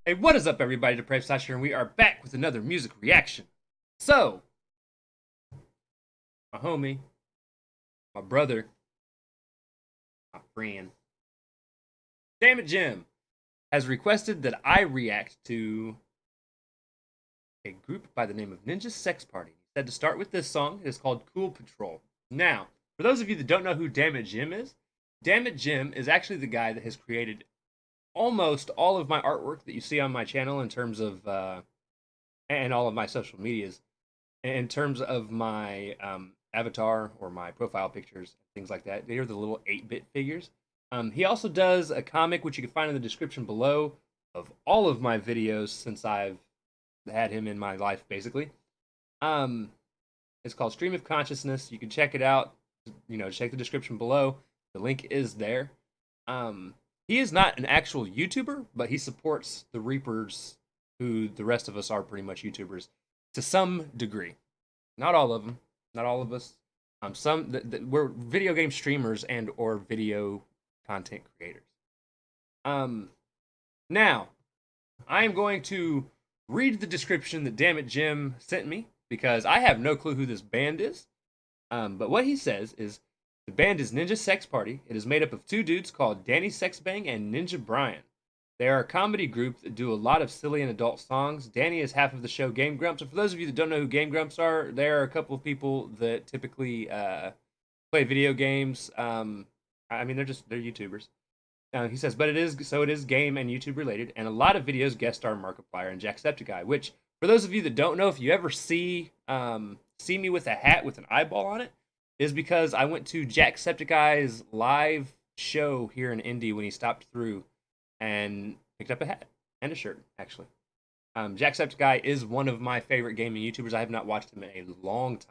Hey, what is up, everybody? Depraved Slasher, and we are back with another music reaction. So, my homie, my brother, my friend, Damn It Jim, has requested that I react to a group by the name of Ninja Sex Party. He said to start with this song. It is called Cool Patrol. Now, for those of you that don't know who Damn It Jim is actually the guy that has created almost all of my artwork that you see on my channel in terms of, and all of my social medias, in terms of my avatar or my profile pictures, things like that. They are the little 8-bit figures. He also does a comic, which you can find in the description below, of all of my videos since I've had him in my life, basically. It's called Stream of Consciousness. You can check it out. Check the description below. The link is there. He is not an actual YouTuber, but he supports the Reapers, who the rest of us are pretty much YouTubers to some degree. Not all of them, not all of us. We're video game streamers and or video content creators. Now, I am going to read the description that Damn It Jim sent me because I have no clue who this band is. But what he says is, the band is Ninja Sex Party. It is made up of two dudes called Danny Sexbang and Ninja Brian. They are a comedy group that do a lot of silly and adult songs. Danny is half of the show Game Grumps. And for those of you that don't know who Game Grumps are, there are a couple of people that typically play video games. They're YouTubers. He says, but it is game and YouTube related, and a lot of videos guest star Markiplier and Jacksepticeye. Which, for those of you that don't know, if you ever see me with a hat with an eyeball on it, is because I went to Jacksepticeye's live show here in Indy when he stopped through and picked up a hat and a shirt, actually. Jacksepticeye is one of my favorite gaming YouTubers. I have not watched him in a long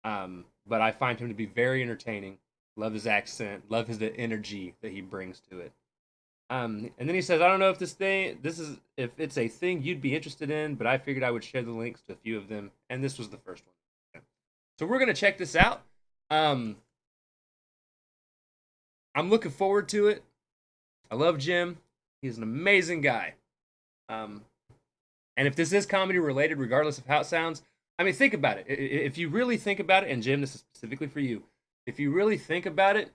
time. But I find him to be very entertaining. Love his accent. Love his energy that he brings to it. And then he says, I don't know if if it's a thing you'd be interested in, but I figured I would share the links to a few of them. And this was the first one. So we're going to check this out. I'm looking forward to it. I love Jim. He's an amazing guy. And if this is comedy related, regardless of how it sounds, I mean, think about it. If you really think about it, and Jim, this is specifically for you. If you really think about it,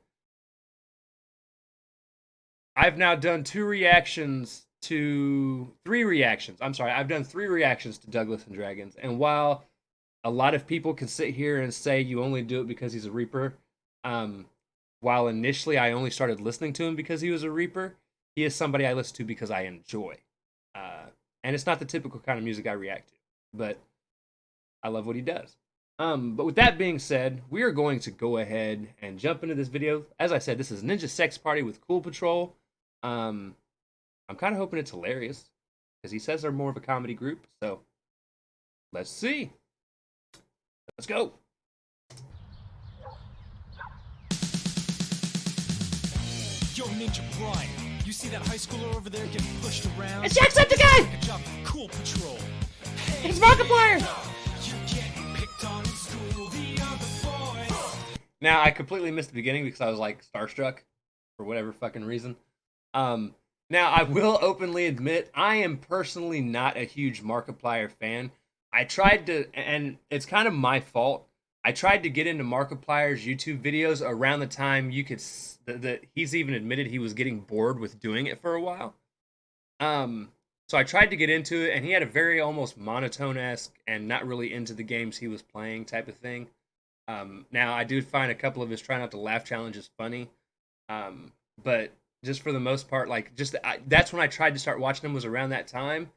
I've now done three reactions to Douglas and Dragons. And while a lot of people can sit here and say you only do it because he's a Reaper, while initially I only started listening to him because he was a Reaper, he is somebody I listen to because I enjoy. And it's not the typical kind of music I react to, but I love what he does. But with that being said, we are going to go ahead and jump into this video. As I said, this is Ninja Sex Party with Cool Patrol. I'm kind of hoping it's hilarious, because he says they're more of a comedy group, so let's see. Let's go. Yo, Ninja Brian, you see that high schooler over there getting pushed around? It's Jacksepticeye! Good job, Cool Patrol. Hey, It's Markiplier! you're getting picked on in school, the other boys. Now, I completely missed the beginning because I was, like, starstruck for whatever fucking reason. Now, I will openly admit, I am personally not a huge Markiplier fan. I tried to, and it's kind of my fault, I tried to get into Markiplier's YouTube videos around the time that he's even admitted he was getting bored with doing it for a while. So I tried to get into it, and he had a very almost monotone-esque and not really into the games he was playing type of thing. Now, I do find a couple of his Try Not to Laugh challenges funny, but just for the most part, that's when I tried to start watching him, was around that time.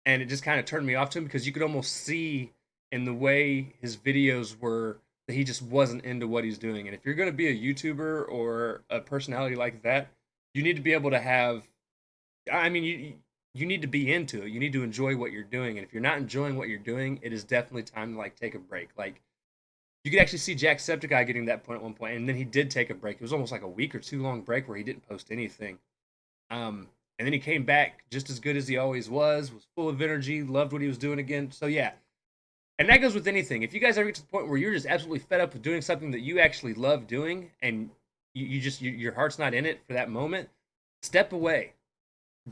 And it just kind of turned me off to him because you could almost see in the way his videos were that he just wasn't into what he's doing. And if you're going to be a YouTuber or a personality like that, you need to be able to have, you need to be into it. You need to enjoy what you're doing. And if you're not enjoying what you're doing, it is definitely time to take a break. You could actually see Jacksepticeye getting that point at one point, and then he did take a break. It was almost like a week or two long break where he didn't post anything. And then he came back just as good as he always was full of energy, loved what he was doing again. So yeah, and that goes with anything. If you guys ever get to the point where you're just absolutely fed up with doing something that you actually love doing, and your heart's not in it for that moment, step away.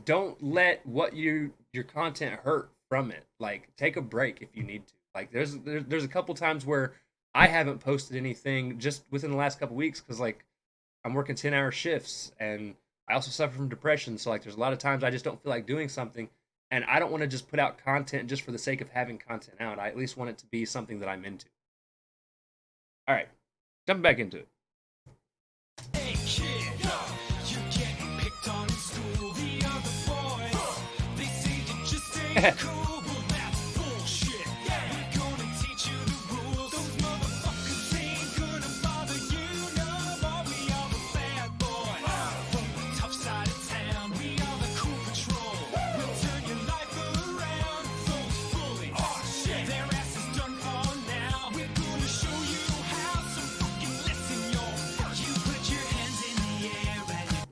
don't let what your content hurt from it. Like, take a break if you need to. Like, there's a couple times where I haven't posted anything just within the last couple weeks because like I'm working 10-hour shifts and I also suffer from depression. So like, there's a lot of times I just don't feel like doing something, and I don't want to just put out content just for the sake of having content out. I at least want it to be something that I'm into. All right, jumping back into it. Hey kid, you're getting picked on in school. The other boys, they say you just ain't cool. Well, that's bullshit. We're gonna teach you the rules. Those motherfuckers ain't gonna bother you no more. We are the bad boys from the tough side of town. We are the cool patrol. We'll turn your life around. Those bullies, their ass is done for now. We're gonna show you how. So fucking listen, yo. You put your hands in the air and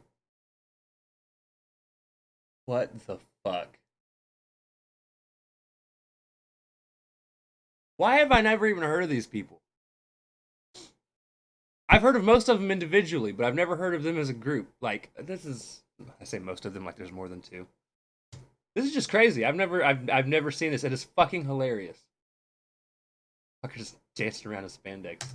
What the fuck? Why have I never even heard of these people? I've heard of most of them individually, but I've never heard of them as a group. Like, this is, I say most of them like there's more than two. This is just crazy. I've never seen this. It is fucking hilarious. Fuckers dancing around in spandex.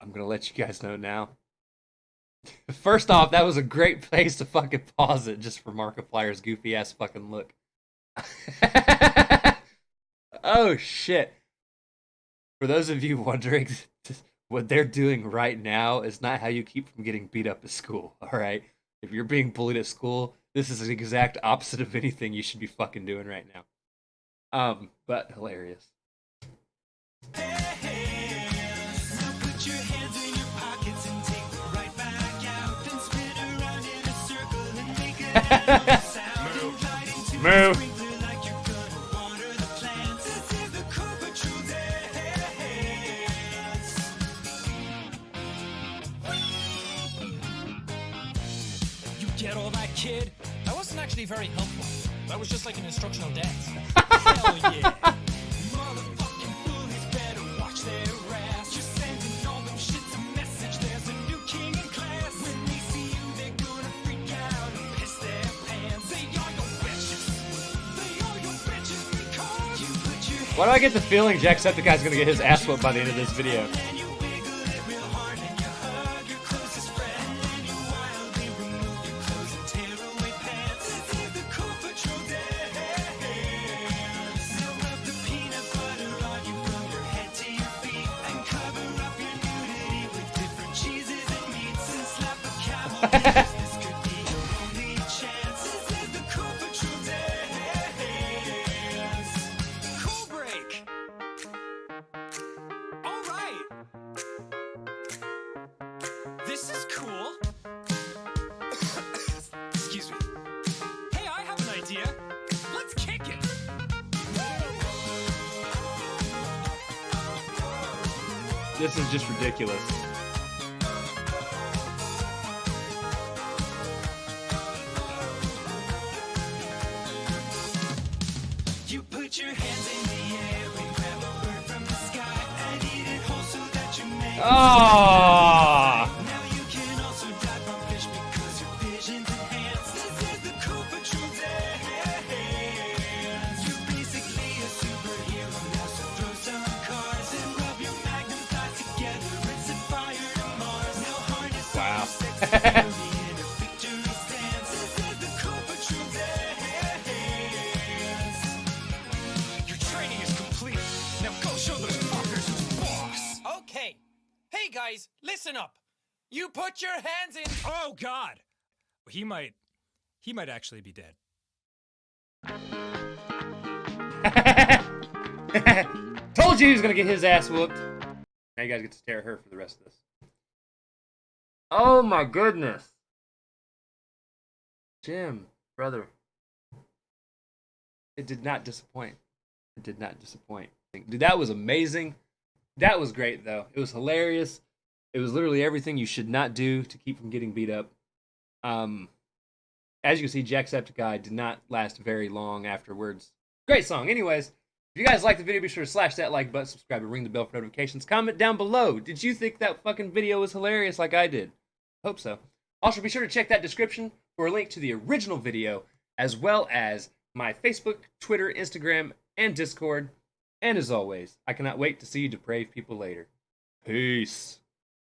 I'm gonna let you guys know now. First off, that was a great place to fucking pause it just for Markiplier's goofy ass fucking look. Oh shit. For those of you wondering, what they're doing right now is not how you keep from getting beat up at school, alright? If you're being bullied at school, this is the exact opposite of anything you should be fucking doing right now. But hilarious. Move. You get all that, kid? That wasn't actually very helpful. That was just like an instructional dance. Hell yeah. Motherfucking bullies better watch their ass. You're sending all them shits a message. There's a new king in class. When they see you, they're gonna freak out and piss their pants. They are your bitches. They are your bitches because you put your Why do I get the feeling Jacksepticeye's gonna get his ass whooped by the end of this video? and you wiggle it real hard and you hug your closest friend and you wildly remove your clothes and tear away pants. This is the Cool Patrol dance. Now rub the peanut butter on you from your head to your feet and cover up your nudity with different cheeses and meats and slap a camel because this could be your only chance. This is the Cool Patrol dance. Cool break. All right. This is cool. Excuse me. Hey, I have an idea. Let's kick it. This is just ridiculous. You put your hands in the air and grab a bird from the sky and eat it whole so that you may. Oh! Now you can also dive from fish because your vision's enhanced. This is the Cool Patrol dance. You're basically a superhero now, so throw some cars and rub your magnum thighs together and set fire to Mars. Now harness all Wow. your sexy beauty in a victory stance. This is the Cool Patrol dance. Your training is complete. Now go show those fuckers who's boss. Okay. Hey guys, listen up. You put your hands in. Oh God. He might actually be dead. Told you he was gonna get his ass whooped. Now you guys get to stare at her for the rest of this. Oh my goodness. Jim, brother. It did not disappoint. It did not disappoint. Dude, that was amazing. That was great though. It was hilarious. It was literally everything you should not do to keep from getting beat up. Um, as you can see, Jacksepticeye did not last very long afterwards. Great song. Anyways, if you guys like the video, be sure to slash that like button, subscribe, and ring the bell for notifications. Comment down below. Did you think that fucking video was hilarious like I did? Hope so. Also, be sure to check that description for a link to the original video, as well as my Facebook, Twitter, Instagram, and Discord. And as always, I cannot wait to see you depraved people later. Peace.